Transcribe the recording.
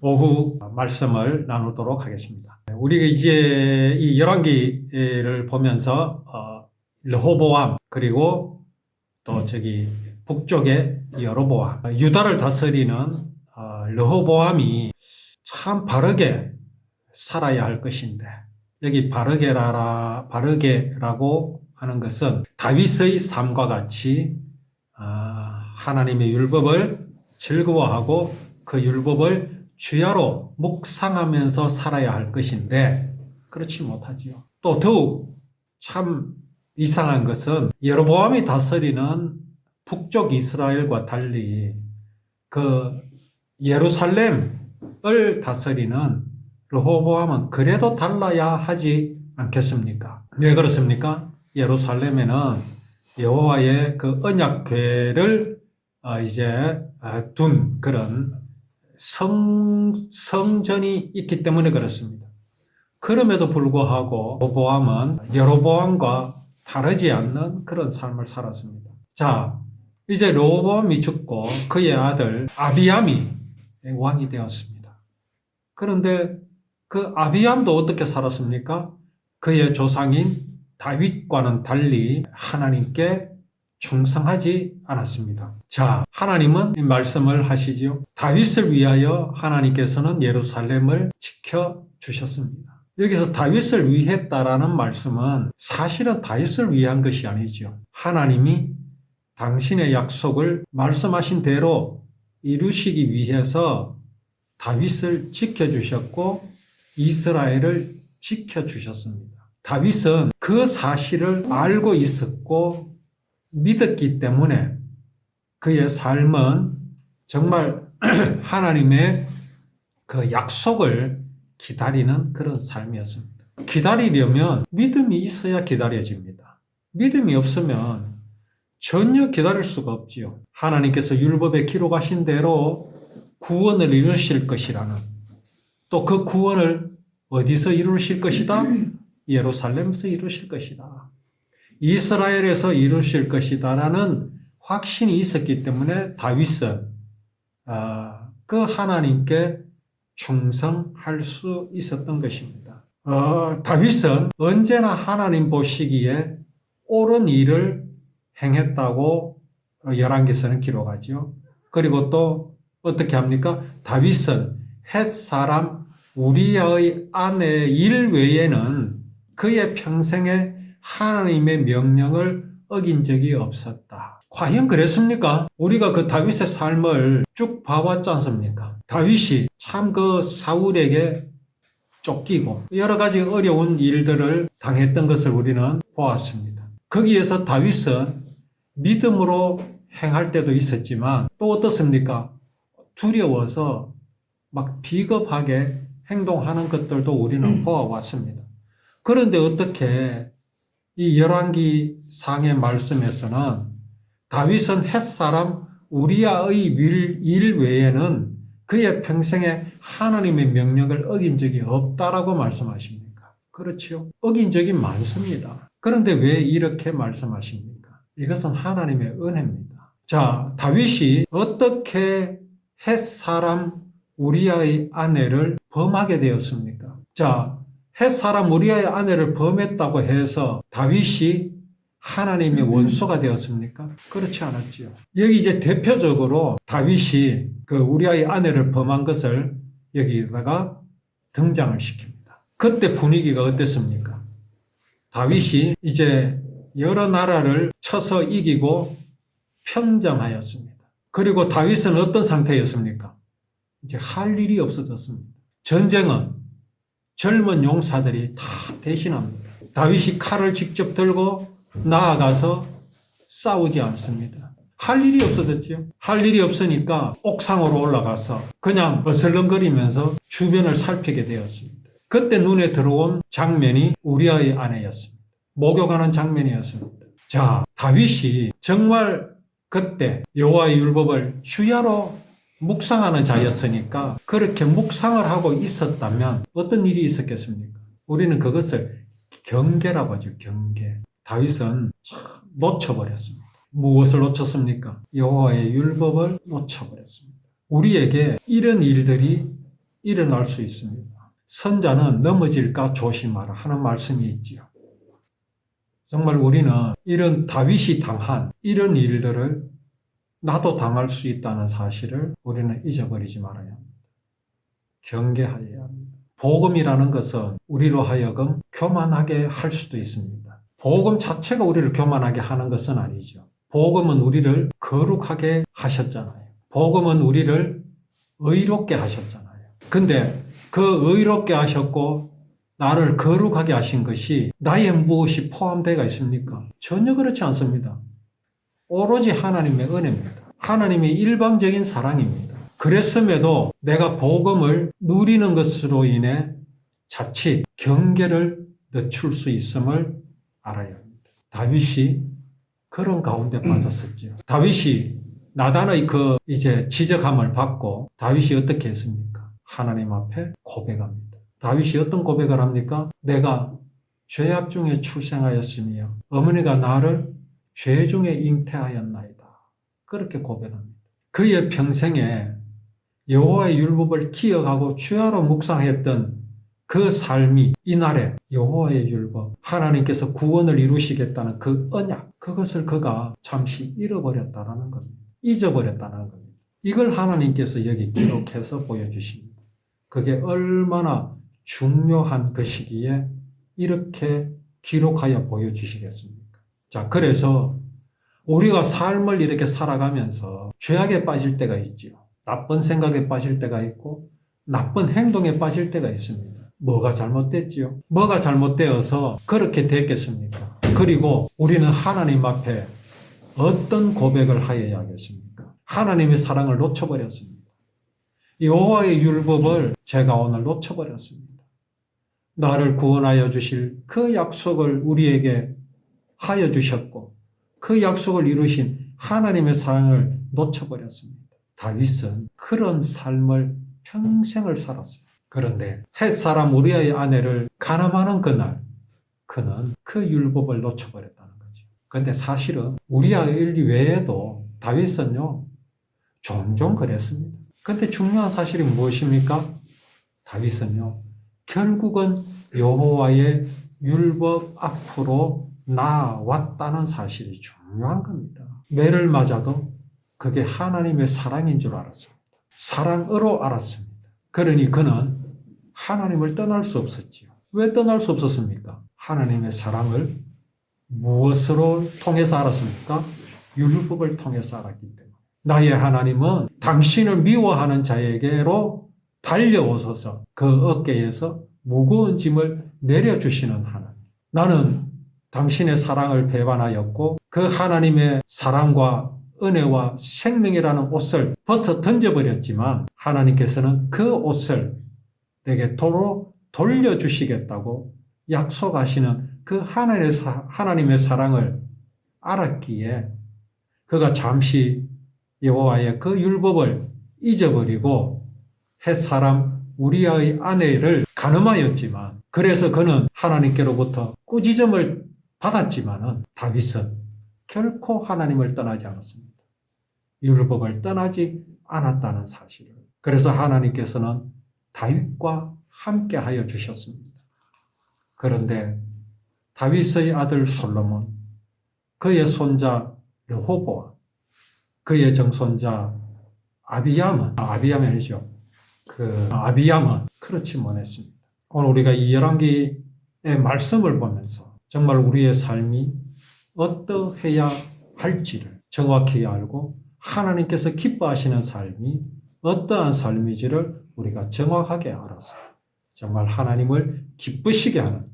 오후 말씀을 나누도록 하겠습니다. 우리가 이제 이 열왕기를 보면서 르호보암 그리고 또 저기 북쪽의 여로보암, 유다를 다스리는 르호보암이 참 바르게 살아야 할 것인데, 여기 바르게라고 하는 것은 다윗의 삶과 같이 하나님의 율법을 즐거워하고 그 율법을 주야로 묵상하면서 살아야 할 것인데 그렇지 못하지요. 또 더욱 참 이상한 것은 여로보암이 다스리는 북쪽 이스라엘과 달리 그 예루살렘을 다스리는 르호보암은 그래도 달라야 하지 않겠습니까? 왜 그렇습니까? 예루살렘에는 여호와의 그 언약궤를 이제 둔 그런 성전이 있기 때문에 그렇습니다. 그럼에도 불구하고 르호보암은 여로보암과 다르지 않는 그런 삶을 살았습니다. 자, 이제 르호보암이 죽고 그의 아들 아비암이 왕이 되었습니다. 그런데 그 아비암도 어떻게 살았습니까? 그의 조상인 다윗과는 달리 하나님께 충성하지 않았습니다. 자, 하나님은 이 말씀을 하시지요. 다윗을 위하여 하나님께서는 예루살렘을 지켜주셨습니다. 여기서 다윗을 위했다라는 말씀은 사실은 다윗을 위한 것이 아니죠. 하나님이 당신의 약속을 말씀하신 대로 이루시기 위해서 다윗을 지켜주셨고 이스라엘을 지켜주셨습니다. 다윗은 그 사실을 알고 있었고 믿었기 때문에 그의 삶은 정말 하나님의 그 약속을 기다리는 그런 삶이었습니다. 기다리려면 믿음이 있어야 기다려집니다. 믿음이 없으면 전혀 기다릴 수가 없지요. 하나님께서 율법에 기록하신 대로 구원을 이루실 것이라는, 또 그 구원을 어디서 이루실 것이다? 예루살렘에서 이루실 것이다. 이스라엘에서 이루실 것이다라는 확신이 있었기 때문에 다윗은 그 하나님께 충성할 수 있었던 것입니다. 다윗은 언제나 하나님 보시기에 옳은 일을 행했다고 열왕기서는 기록하죠. 그리고 또 어떻게 합니까? 다윗은 헷사람 우리아의 아내의 일 외에는 그의 평생에 하나님의 명령을 어긴 적이 없었다. 과연 그랬습니까? 우리가 그 다윗의 삶을 쭉 봐왔지 않습니까? 다윗이 참 그 사울에게 쫓기고 여러 가지 어려운 일들을 당했던 것을 우리는 보았습니다. 거기에서 다윗은 믿음으로 행할 때도 있었지만 또 어떻습니까? 두려워서 막 비겁하게 행동하는 것들도 우리는 보아왔습니다. 그런데 어떻게 이 열왕기 상의 말씀에서는 다윗은 헷사람 우리아의 일 외에는 그의 평생에 하나님의 명령을 어긴 적이 없다라고 말씀하십니까? 그렇죠. 어긴 적이 많습니다. 그런데 왜 이렇게 말씀하십니까? 이것은 하나님의 은혜입니다. 자, 다윗이 어떻게 헷사람 우리아의 아내를 범하게 되었습니까? 자, 헷사람 우리아의 아내를 범했다고 해서 다윗이 하나님의 원수가 되었습니까? 그렇지 않았지요. 여기 이제 대표적으로 다윗이 그 우리아의 아내를 범한 것을 여기다가 등장을 시킵니다. 그때 분위기가 어땠습니까? 다윗이 이제 여러 나라를 쳐서 이기고 평정하였습니다. 그리고 다윗은 어떤 상태였습니까? 이제 할 일이 없어졌습니다. 전쟁은 젊은 용사들이 다 대신합니다. 다윗이 칼을 직접 들고 나아가서 싸우지 않습니다. 할 일이 없어졌죠. 할 일이 없으니까 옥상으로 올라가서 그냥 버슬렁거리면서 주변을 살피게 되었습니다. 그때 눈에 들어온 장면이 우리아의 아내였습니다. 목욕하는 장면이었습니다. 자, 다윗이 정말 그때 여호와의 율법을 주야로 묵상하는 자였으니까 그렇게 묵상을 하고 있었다면 어떤 일이 있었겠습니까? 우리는 그것을 경계라고 하죠. 경계. 다윗은 참 놓쳐버렸습니다. 무엇을 놓쳤습니까? 여호와의 율법을 놓쳐버렸습니다. 우리에게 이런 일들이 일어날 수 있습니다. 선자는 넘어질까 조심하라 하는 말씀이 있지요. 정말 우리는 이런 다윗이 당한 이런 일들을 나도 당할 수 있다는 사실을 우리는 잊어버리지 말아야 합니다. 경계하여야 합니다. 복음이라는 것은 우리로 하여금 교만하게 할 수도 있습니다. 복음 자체가 우리를 교만하게 하는 것은 아니죠. 복음은 우리를 거룩하게 하셨잖아요. 복음은 우리를 의롭게 하셨잖아요. 근데 그 의롭게 하셨고 나를 거룩하게 하신 것이 나의 무엇이 포함되어 있습니까? 전혀 그렇지 않습니다. 오로지 하나님의 은혜입니다. 하나님의 일방적인 사랑입니다. 그랬음에도 내가 복음을 누리는 것으로 인해 자칫 경계를 늦출 수 있음을 알아야 합니다. 다윗이 그런 가운데 빠졌었죠. 다윗이 나단의 지적함을 받고 다윗이 어떻게 했습니까? 하나님 앞에 고백합니다. 다윗이 어떤 고백을 합니까? 내가 죄악 중에 출생하였으며 어머니가 나를 죄 중에 잉태하였나이다. 그렇게 고백합니다. 그의 평생에 여호와의 율법을 기억하고 주야로 묵상했던 그 삶이 이날에 여호와의 율법, 하나님께서 구원을 이루시겠다는 그 언약, 그것을 그가 잠시 잃어버렸다는 겁니다. 잊어버렸다는 겁니다. 이걸 하나님께서 여기 기록해서 보여주십니다. 그게 얼마나 중요한 그 시기에 이렇게 기록하여 보여주시겠습니까? 자, 그래서 우리가 삶을 이렇게 살아가면서 죄악에 빠질 때가 있지요. 나쁜 생각에 빠질 때가 있고 나쁜 행동에 빠질 때가 있습니다. 뭐가 잘못됐지요? 뭐가 잘못되어서 그렇게 됐겠습니까? 그리고 우리는 하나님 앞에 어떤 고백을 하여야 하겠습니까? 하나님의 사랑을 놓쳐버렸습니다. 여호와의 율법을 제가 오늘 놓쳐버렸습니다. 나를 구원하여 주실 그 약속을 우리에게 하여 주셨고 그 약속을 이루신 하나님의 사랑을 놓쳐버렸습니다. 다윗은 그런 삶을 평생을 살았어요. 그런데 햇사람 우리아의 아내를 간음하는 그날 그는 그 율법을 놓쳐버렸다는 거죠. 그런데 사실은 우리아의 일 외에도 다윗은요 종종 그랬습니다. 그런데 중요한 사실이 무엇입니까? 다윗은요 결국은 여호와의 율법 앞으로 나아왔다는 사실이 중요한 겁니다. 매를 맞아도 그게 하나님의 사랑인 줄 알았습니다. 사랑으로 알았습니다. 그러니 그는 하나님을 떠날 수 없었지요. 왜 떠날 수 없었습니까? 하나님의 사랑을 무엇으로 통해서 알았습니까? 율법을 통해서 알았기 때문에. 나의 하나님은 당신을 미워하는 자에게로 달려오소서 그 어깨에서 무거운 짐을 내려주시는 하나님. 나는 당신의 사랑을 배반하였고 그 하나님의 사랑과 은혜와 생명이라는 옷을 벗어 던져버렸지만 하나님께서는 그 옷을 내게 도로 돌려주시겠다고 약속하시는 그 하나님의 사랑을 알았기에 그가 잠시 여호와의 그 율법을 잊어버리고 햇사람 우리아의 아내를 간음하였지만 그래서 그는 하나님께로부터 꾸지점을 받았지만은 다윗은 결코 하나님을 떠나지 않았습니다. 율법을 떠나지 않았다는 사실을. 그래서 하나님께서는 다윗과 함께 하여 주셨습니다. 그런데 다윗의 아들 솔로몬, 그의 손자 르호보암, 그의 정손자 아비얌은 그렇지 못했습니다. 오늘 우리가 이 열왕기의 말씀을 보면서 정말 우리의 삶이 어떠해야 할지를 정확히 알고 하나님께서 기뻐하시는 삶이 어떠한 삶인지를 우리가 정확하게 알아서 정말 하나님을 기쁘시게 하는